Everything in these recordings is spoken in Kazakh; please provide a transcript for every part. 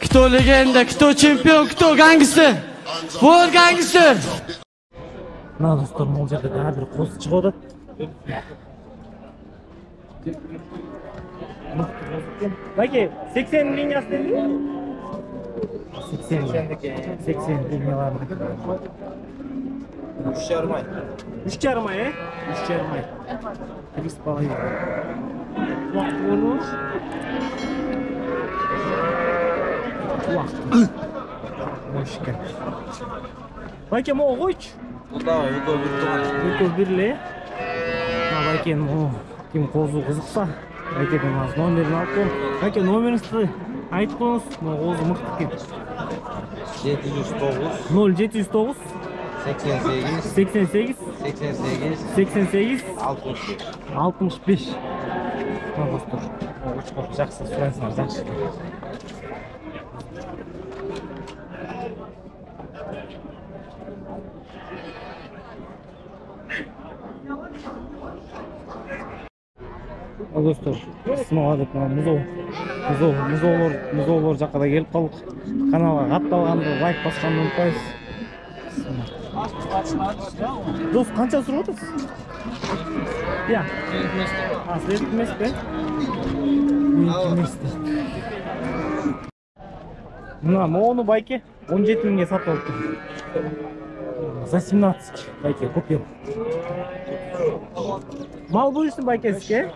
Кто легенда, кто чемпион, кто гангстер. Вот гангстер. Мына достор, бұл жерде тағы бір қосы шығып отыр. Бәке, 80 линиясы деді ме? 80 линиялары. 3,5 ай. 3,5 ай, 3,5 ай. 3,5 ай. Уақыт болуш. Уақыт. Мошка. Бәке, мұғы қойшы. Давай, Өкөл бірле. Бәкен, кім қозу қызықса, бәкеден аз номерін алып қол. Бәке, номеріңізді айтып қойыңыз, қозу мықты кен. 709 0 709 88 88 65. Достар, жақсы сұрайсыңдар, жақсы. Достар, ассалаумағалейкум. Музоолор жаққа да келіп қалдық. Каналға қатталғанды, лайк басқанды ұмытпайсыз. Дос, қанша сұрап отырсыз? Я. След емес пе? Мына моны байке 17 мыңға сатып алыпты. За 17 байке купил. Мал бөлсін байке сізге?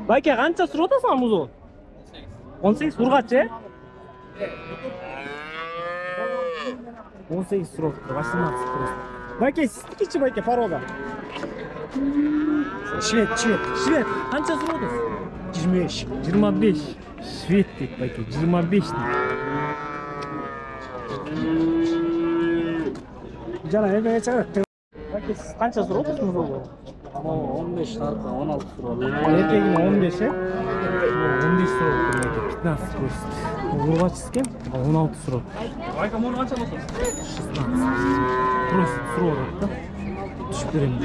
Байке қанша сұрап отырсың музо? 18 ұрғатшы? 18 сұрап отырсың, 18 просто. Байке сіздікеші байке порода? Швед. Қанша сұрап отырсың? 25. Швед дейді байке, 25 дейді. Жана, әмеге чағырып. Байке, сіз қанша сұрап отырсың музо? 15 нарқа 16 сұрап. Еркегіне 15, 15 сұрап отыр, 15 көрсет. Ұрғатшысы кен, 16 сұрап. Байка, мұны қанша болсын? 16. Просто сұрап отыр. Түшіп беремін.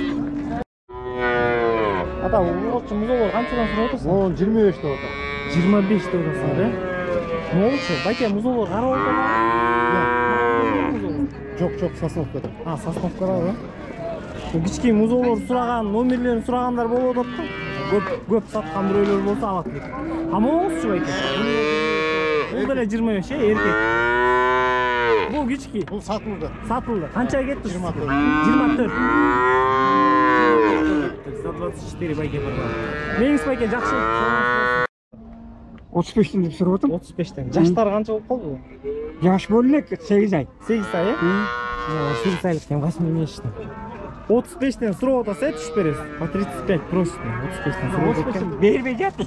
Ата, ұрғатшы мұзолар қаншадан сұрап отырсың? 25 деп отыр. 25 деп отырсың, да? Не олшы? Байке, мұзолар қара отыр ма? Жоқ, Сосновкада. Сосновкада, да? Кішкей музолар сұраған, номерлерін сұрағандар болып отыр. Көп сатқан біреулер болса алады дейді. Мұңызшы байке? Бұл дәле 25, еркек. Бұл кішкей? Бұл сатылды. Қанша кетті? 24. 124 байке бір бар. Меңіз байке жақсы. 35-тен деп сұрап отырмын. 35-тен. Жаштары қанша болып қалды бұл? Жаш бөлінек 8 ай. 8 ай, е? 8 айлықтен 8 месячтен. 35-тен сұрап отырса, түшіп бересіз. По 35 просит. 35-тен сұрап отырса. Бермей жатыр.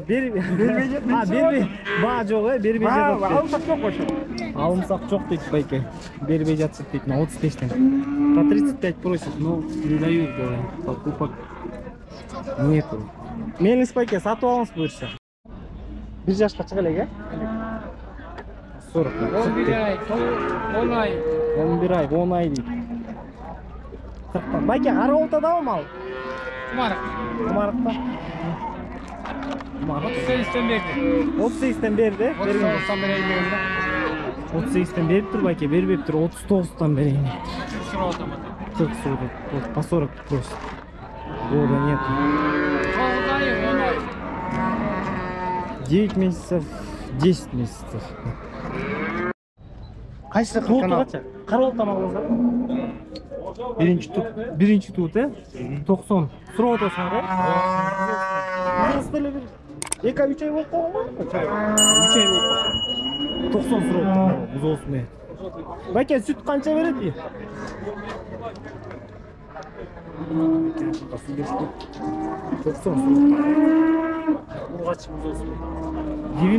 Бермей жатыр. Ба жоқ, бермей жатыр. Алымсақ жоқ қойшы. Алымсақ жоқ дейді байке. Бермей жатыр дейді, 35-тен. По 35 просит, но не дают, говорит. Покупок нету. Меңіз байке, сатып алыңыз бұйырса. Bir yaşқа çıkılıyor ya? 40. 11 ay, 10 ay. 11 ay, 10 ay değil. 40'tan. Belki ara oltada mı mal? Kumarık. Kumarıkta. Kumarık. 38'ten verdi. 38'ten verdi. 39'tan vereyim onda. 38'ten verip dur belki, verip dur. 39'tan vereyim. 40 sıra otomatik. 40 срок. По 40 просит. Года нет. 9 ay, 10 ay. 9 месяцев, 10 месяцев. Қайсы Туыты канал? қанша? Қарауыл тамағыңызда? Birinci tuğut, 90. Sıra otosan, he? Nasıl böyle bir... Eka 3 ay болып қалған ғой? 3 ay болып қалған. 90 sıra otosan, бұз olsun be. Бәке, süt қанша береді? 90 sıra. Урғач бұз olsun be.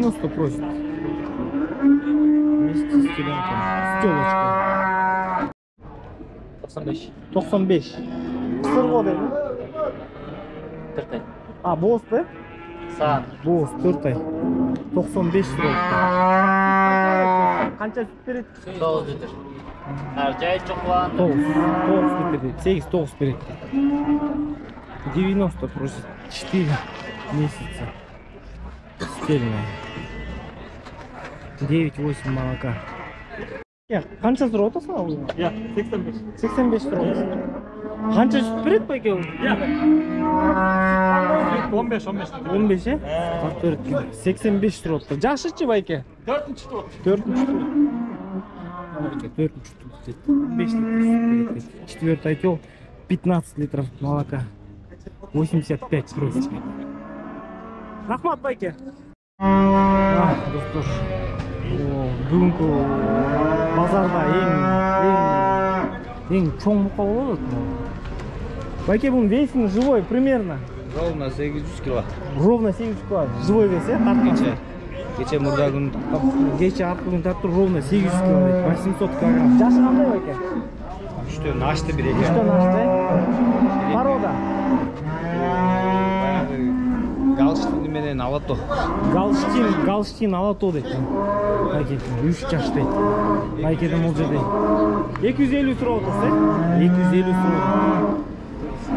90 просит. Вместе с теленком. С телочкой. 95. 95. Kısır o değil mi? 4 ay. Boz be? Sağ. Boz 4 ay. 95 lira oldu. Kança süt verir? 9 litre. Erkeği çok var. 9 litre. 8-9 verir. 90 просит. 4 месяца. Стельная. 9-8 молока. Қанша сұрап отырсың ал? 85. 85 сұрап отырсың. Қанша сүт береді байке ол? 15. 15 е? 85 сұрап отыр. Жақшычы байке? 4-ші тұр. 4-ші тұр. 4-ші тұр. 5 литр. Четвертый отел 15 литров молока. 85 просит. Рахмат байке. Достар, бүгінгі базарда ең чоң мұқа болады. Байке, бұның весін живой примерно? Ровно 800 кило. Ровно 800 кило. Живой вес, е? Кече мұрда күн тақпап. Кече арқы күн тартыр ровно 800 кило. 800 килограмм. Жашы қандай байке? 3-тен ашты бір еке. 3-тен ашты, е? Порода? Галштин менен алато. Галштин алато дейді. Байке, 3 жаш дейді. Байкеде мұл жерде. 250 сұрау отырсы, 250 сұрау.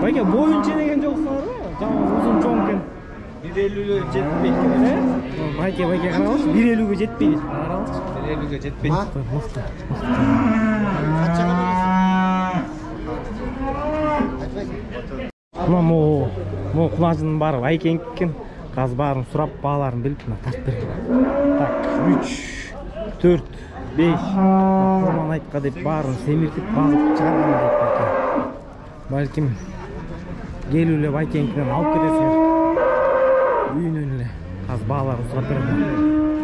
Байке, бойынша деген жоқсыңар ба? Жаңа ұзын чоң кен. 150-ге жетпейді. Байке қаралшы, 150-ге жетпейді. 150-ге жетпейді. Мықты. Мұны құлажының бары байкен кеткен. Қаз барын сұрап бағаларын біліп, тарт берген. Так, 3, 4, 5. Құрман айтқа деп барын семертіп бағып шығарған деп байкен. Бәлкім келулі байкенкінен алып кетесіңер. Үйін өнілі. Қаз бағаларын сұрап берген.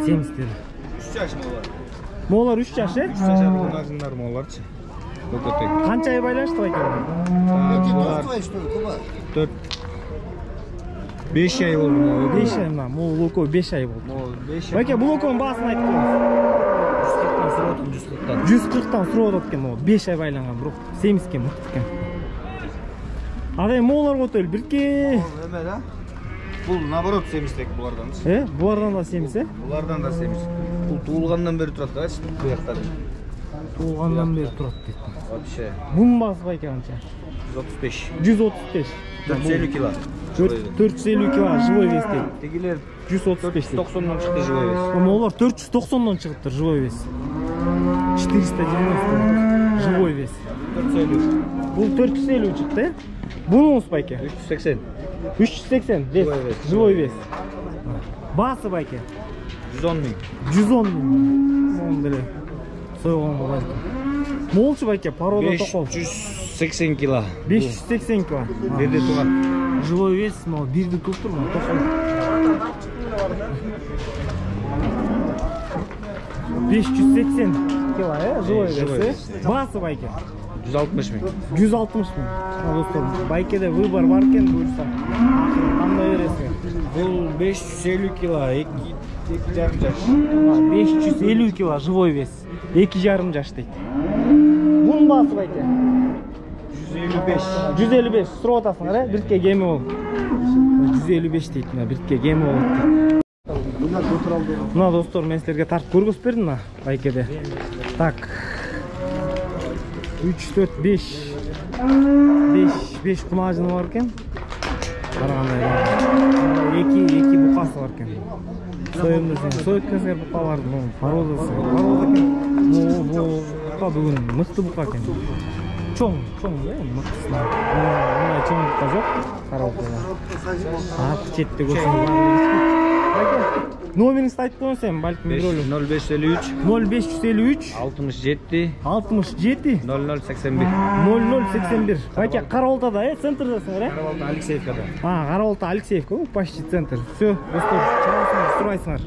Семістері. 3 жаш молар. Молар 3 жаш, е? 3 жаш құлажындар моларчы. Қанша ай байлашты байкен? 5 ай болды. 5 ай ма? Мол локо 5 ай болды. Байке, бұл локоның басын айтып қойыңыз. 140-тан сұрауды откен ол. 5 ай байланған бұруқ. Семізкен мұқтыкен. Адай молар қотөл, бірке. Бұл наоборот семіздек бұлардан. Бұлардан да семіз, е? Бұлардан да семіз. Бұл туылғаннан бері тұрады да, бұяқтарын. Туылғаннан бері тұрады дейді. Вообще. Бұның басы байке қанша? 135. 135. 450 кило. 450 кило живой вес дейді. Тегілер 135 дейді. 490-нан шықты живой вес. Олар 490-нан шығыптыр живой вес. 490 живой вес. 450. Бұл 450 шықты, е? Бұның осы байке? 380. 380 вес. Живой вес. Басы байке? 110 мың. 110 мың. Сондылы. Сойған бұл байке. Молчы байке, порода тоқол. 580 кило. 580 кило. Берде туған. Живой вес, но бірді тұқтыр ма? Тоқол. 580 кило, живой вес. Басы байке? 160 мың. 160 мың. Достар, байкеде выбор бар кен бұйырса. Қандай бересің? Бұл 550 кило, 2,5 жаш. 550 кило живой вес. 2,5 жаш дейді. Бұның басы байке? 155. 155. Сұрау отасыңар, е? Біртке кемі ол. 155 дейді, біртке кемі ол дейді. Мұна достар, мен сілерге тарт көргіс бердім, байкеде. Так. 3, 4, 5. 5 құлажыны бар кен. Қарағандай 2 бұқасы бар кен. Сойымды сен. Сойыткенсіңер бұқаларды. Пародасы. Парода кен. Бұл бұқа бүгін мұқты бұқа кен. Чоң, мұқтысына. Ондай чоң бұқа жоқ. Қарауқыға. Артық четті көсің. Номеріңізді айтып қойын сен, бәлкім бір өлім. 0553 0553 67 67 0081. 0081. Байке, Қарауылтада, центрдасың, Қарауылта Алексеевкада. Қарауылта Алексеевка, почти центр. Все, достар, чағасыңар, сұрайсыңар.